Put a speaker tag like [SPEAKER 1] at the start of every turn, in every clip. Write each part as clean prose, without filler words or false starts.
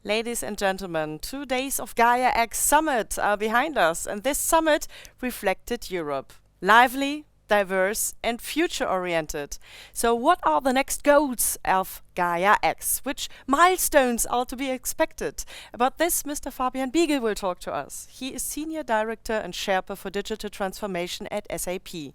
[SPEAKER 1] Ladies and gentlemen, 2 days of Gaia-X Summit are behind us, and this summit reflected Europe. Lively, diverse, and future-oriented. So what are the next goals of Gaia-X? Which milestones are to be expected? About this, Mr. Fabian Biegel will talk to us. He is Senior Director and Sherpa for Digital Transformation at SAP.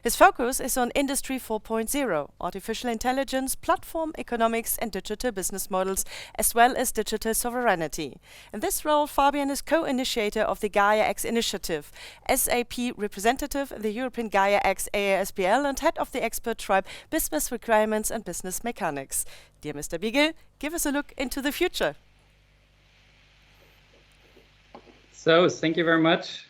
[SPEAKER 1] His focus is on Industry 4.0, artificial intelligence, platform economics, and digital business models, as well as digital sovereignty. In this role, Fabian is co-initiator of the Gaia-X initiative, SAP representative in the European Gaia-X AASBL, and head of the expert tribe Business Requirements and Business Mechanics. Dear Mr. Biegel, give us a look into the future.
[SPEAKER 2] So, thank you very much,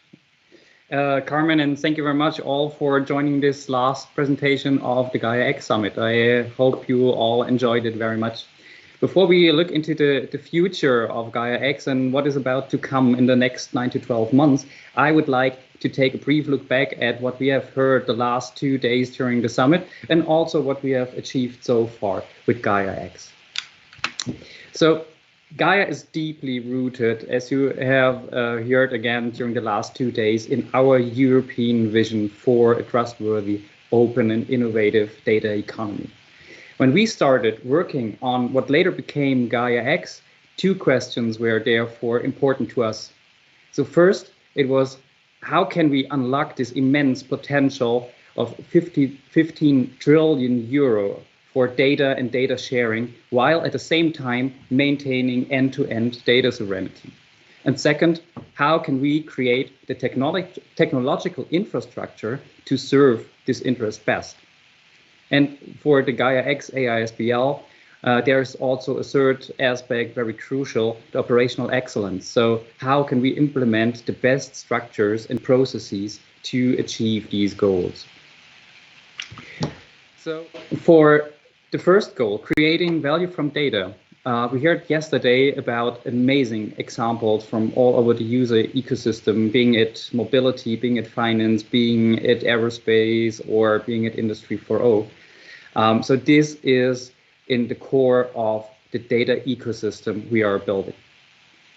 [SPEAKER 2] Carmen, and thank you very much all for joining this last presentation of the Gaia-X Summit. I hope you all enjoyed it very much. Before we look into the future of Gaia-X and what is about to come in the next 9 to 12 months, I would like to take a brief look back at what we have heard the last 2 days during the summit and also what we have achieved so far with Gaia-X. So, Gaia is deeply rooted, as you have heard again during the last 2 days, in our European vision for a trustworthy, open and innovative data economy. When we started working on what later became Gaia-X, 2 questions were therefore important to us. So first, it was how can we unlock this immense potential of 15 trillion euro for data and data sharing, while at the same time maintaining end-to-end data sovereignty. And second, how can we create the technological infrastructure to serve this interest best? And for the Gaia-X AISBL, there's also a third aspect very crucial, the operational excellence. So how can we implement the best structures and processes to achieve these goals? So for the first goal, creating value from data. We heard yesterday about amazing examples from all over the user ecosystem, being it mobility, being it finance, being it aerospace, or being it Industry 4.0. So this is in the core of the data ecosystem we are building.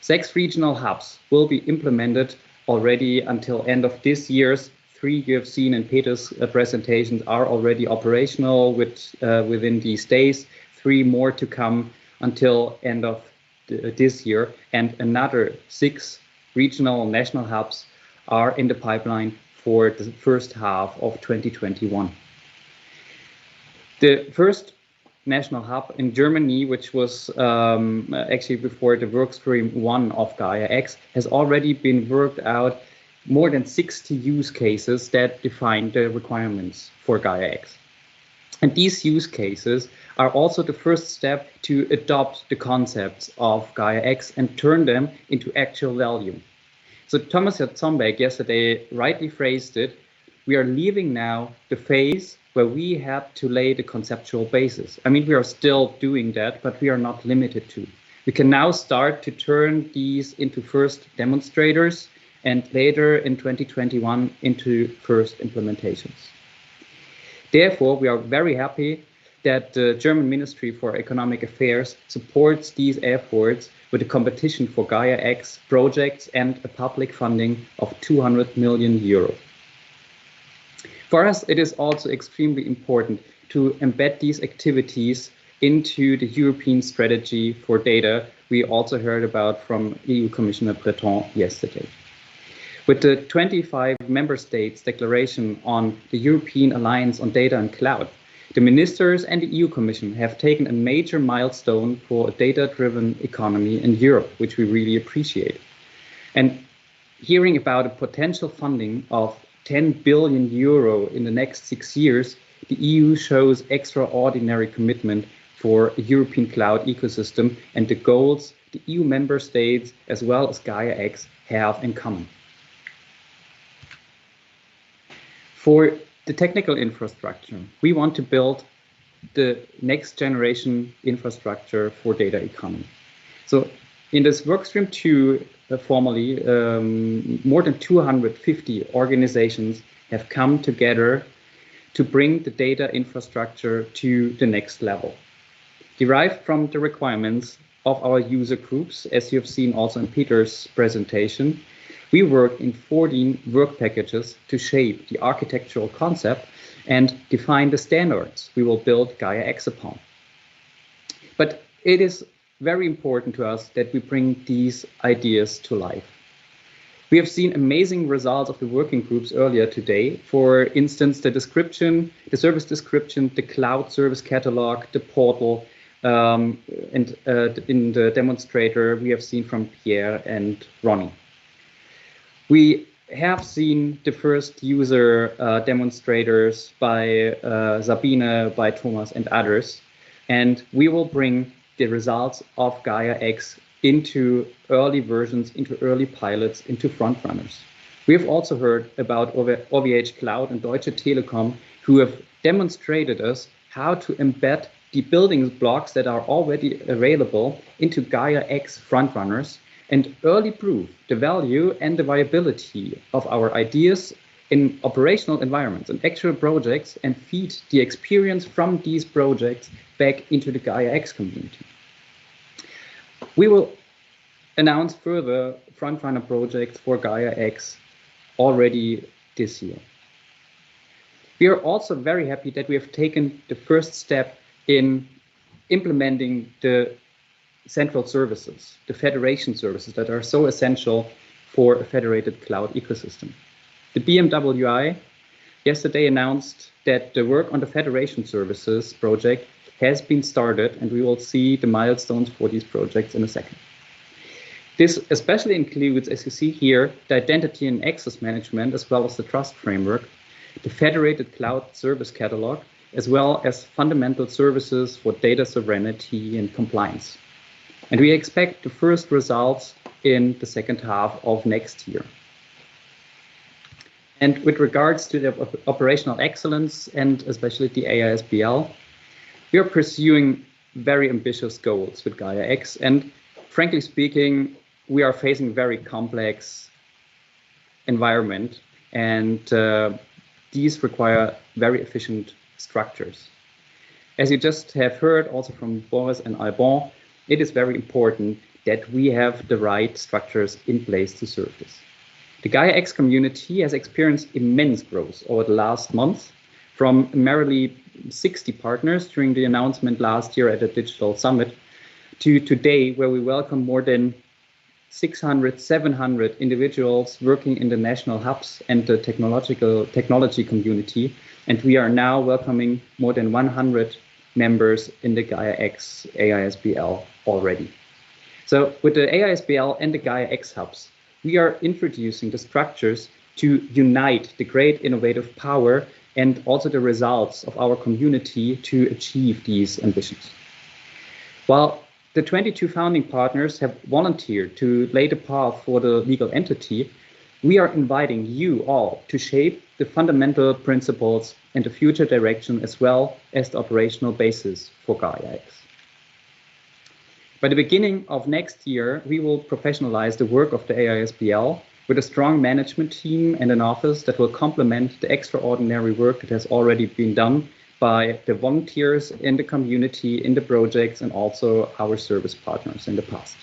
[SPEAKER 2] 6 regional hubs will be implemented already until end of this year's. 3 you have seen in Peter's presentations are already operational within these days. 3 more to come until end of this year, and another 6 regional national hubs are in the pipeline for the first half of 2021. The first national hub in Germany, which was actually before the workstream 1 of Gaia-X, has already been worked out more than 60 use cases that define the requirements for Gaia-X. And these use cases are also the first step to adopt the concepts of Gaia-X and turn them into actual value. So Thomas Jatzombeck yesterday rightly phrased it, we are leaving now the phase where we had to lay the conceptual basis. I mean, we are still doing that, but we are not limited to. We can now start to turn these into first demonstrators and later in 2021 into first implementations. Therefore, we are very happy that the German Ministry for Economic Affairs supports these efforts with a competition for Gaia-X projects and a public funding of 200 million euro. For us, it is also extremely important to embed these activities into the European strategy for data we also heard about from EU Commissioner Breton yesterday. With the 25 member states declaration on the European Alliance on Data and Cloud, the ministers and the EU Commission have taken a major milestone for a data-driven economy in Europe, which we really appreciate. And hearing about a potential funding of 10 billion euro in the next 6 years, the EU shows extraordinary commitment for a European cloud ecosystem and the goals the EU member states as well as Gaia-X have in common. For the technical infrastructure, we want to build the next generation infrastructure for data economy. So in this workstream 2, formally, more than 250 organizations have come together to bring the data infrastructure to the next level. Derived from the requirements of our user groups, as you've seen also in Peter's presentation, we work in 14 work packages to shape the architectural concept and define the standards we will build Gaia-X upon. But it is very important to us that we bring these ideas to life. We have seen amazing results of the working groups earlier today. For instance, the description, the service description, the cloud service catalog, the portal, and in the demonstrator we have seen from Pierre and Ronnie. We have seen the first user demonstrators by Sabine, by Thomas and others, and we will bring the results of Gaia-X into early versions, into early pilots, into frontrunners. We have also heard about OVH Cloud and Deutsche Telekom, who have demonstrated us how to embed the building blocks that are already available into Gaia-X frontrunners and early prove the value and the viability of our ideas in operational environments and actual projects, and feed the experience from these projects back into the Gaia-X community. We will announce further frontrunner projects for Gaia-X already this year. We are also very happy that we have taken the first step in implementing the central services, the federation services that are so essential for a federated cloud ecosystem. The BMWI yesterday announced that the work on the federation services project has been started, and we will see the milestones for these projects in a second. This especially includes, as you see here, the identity and access management, as well as the trust framework, the federated cloud service catalog, as well as fundamental services for data sovereignty and compliance. And we expect the first results in the second half of next year. And with regards to the operational excellence and especially the AISBL, we are pursuing very ambitious goals with Gaia-X, and frankly speaking, we are facing a very complex environment, and these require very efficient structures. As you just have heard also from Boris and Alban, it is very important that we have the right structures in place to serve this. The Gaia-X community has experienced immense growth over the last months, from merely 60 partners during the announcement last year at the Digital Summit to today, where we welcome more than 600, 700 individuals working in the national hubs and the technology community. And we are now welcoming more than 100 members in the Gaia-X AISBL already. So with the AISBL and the Gaia-X hubs, we are introducing the structures to unite the great innovative power and also the results of our community to achieve these ambitions. While the 22 founding partners have volunteered to lay the path for the legal entity, we are inviting you all to shape the fundamental principles and the future direction, as well as the operational basis for Gaia-X. By the beginning of next year, we will professionalize the work of the AISBL with a strong management team and an office that will complement the extraordinary work that has already been done by the volunteers in the community, in the projects, and also our service partners in the past.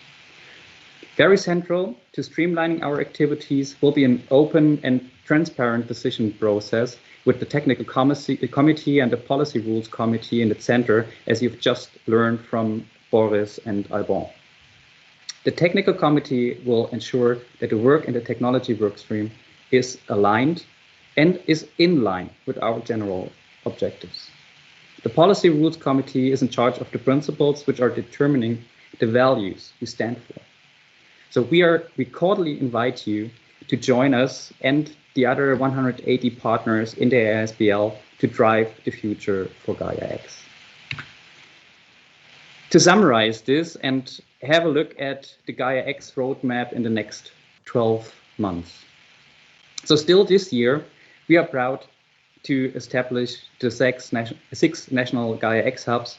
[SPEAKER 2] Very central to streamlining our activities will be an open and transparent decision process with the technical committee and the policy rules committee in the center, as you've just learned from Boris and Alban. The technical committee will ensure that the work in the technology workstream is aligned and is in line with our general objectives. The policy rules committee is in charge of the principles which are determining the values we stand for. So we cordially invite you to join us and the other 180 partners in the AISBL to drive the future for Gaia-X. To summarize this and have a look at the Gaia-X roadmap in the next 12 months. So still this year, we are proud to establish the six national Gaia-X hubs,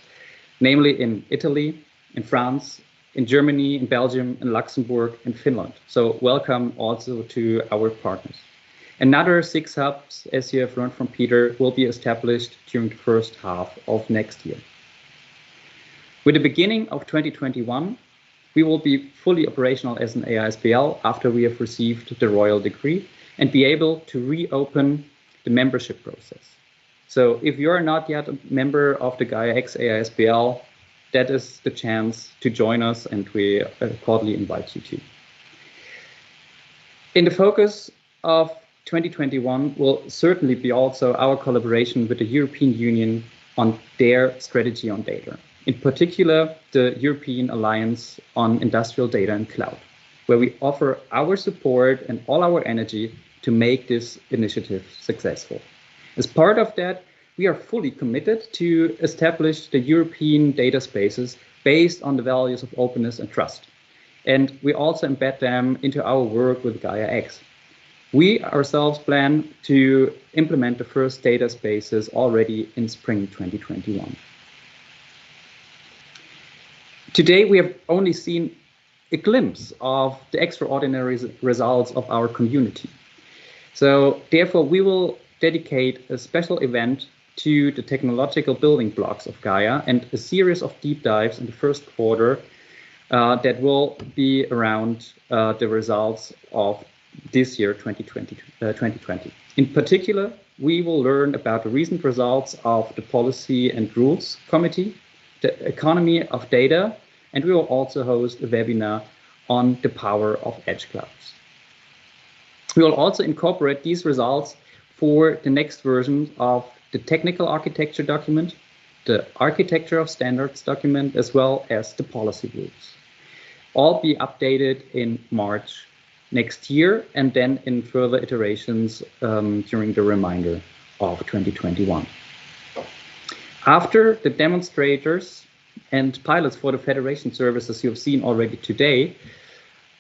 [SPEAKER 2] namely in Italy, in France, in Germany, in Belgium, in Luxembourg, and Finland. So welcome also to our partners. Another 6 hubs, as you have learned from Peter, will be established during the first half of next year. With the beginning of 2021, we will be fully operational as an AISBL after we have received the royal decree and be able to reopen the membership process. So if you are not yet a member of the Gaia-X AISBL, that is the chance to join us, and we cordially invite you to. In the focus of 2021 will certainly be also our collaboration with the European Union on their strategy on data. In particular, the European Alliance on Industrial Data and Cloud, where we offer our support and all our energy to make this initiative successful. As part of that, we are fully committed to establish the European data spaces based on the values of openness and trust. And we also embed them into our work with Gaia-X. We ourselves plan to implement the first data spaces already in spring 2021. Today, we have only seen a glimpse of the extraordinary results of our community. So therefore, we will dedicate a special event to the technological building blocks of Gaia and a series of deep dives in the first quarter that will be around the results of this year, 2020. In particular, we will learn about the recent results of the Policy and Rules Committee, the economy of data, and we will also host a webinar on the power of edge clouds. We will also incorporate these results for the next version of the technical architecture document, the architecture of standards document, as well as the policy rules. All be updated in March next year, and then in further iterations during the remainder of 2021. After the demonstrators and pilots for the Federation services you have seen already today,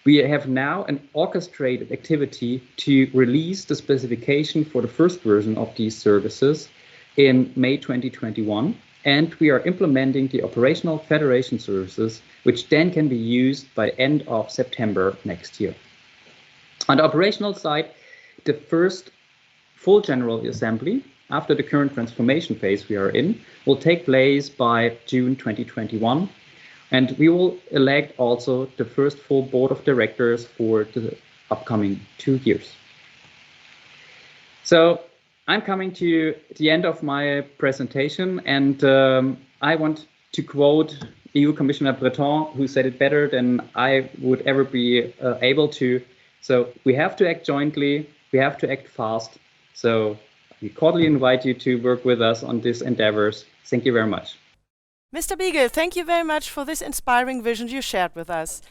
[SPEAKER 2] we have now an orchestrated activity to release the specification for the first version of these services in May 2021, and we are implementing the operational Federation services, which then can be used by the end of September next year. On the operational side, the first full General Assembly after the current transformation phase we are in will take place by June 2021, and we will elect also the first full board of directors for the upcoming 2 years. So I'm coming to the end of my presentation, and I want to quote EU Commissioner Breton, who said it better than I would ever be able to. So we have to act jointly, we have to act fast. So we cordially invite you to work with us on these endeavors. Thank you very much.
[SPEAKER 1] Mr. Biegel, thank you very much for this inspiring vision you shared with us.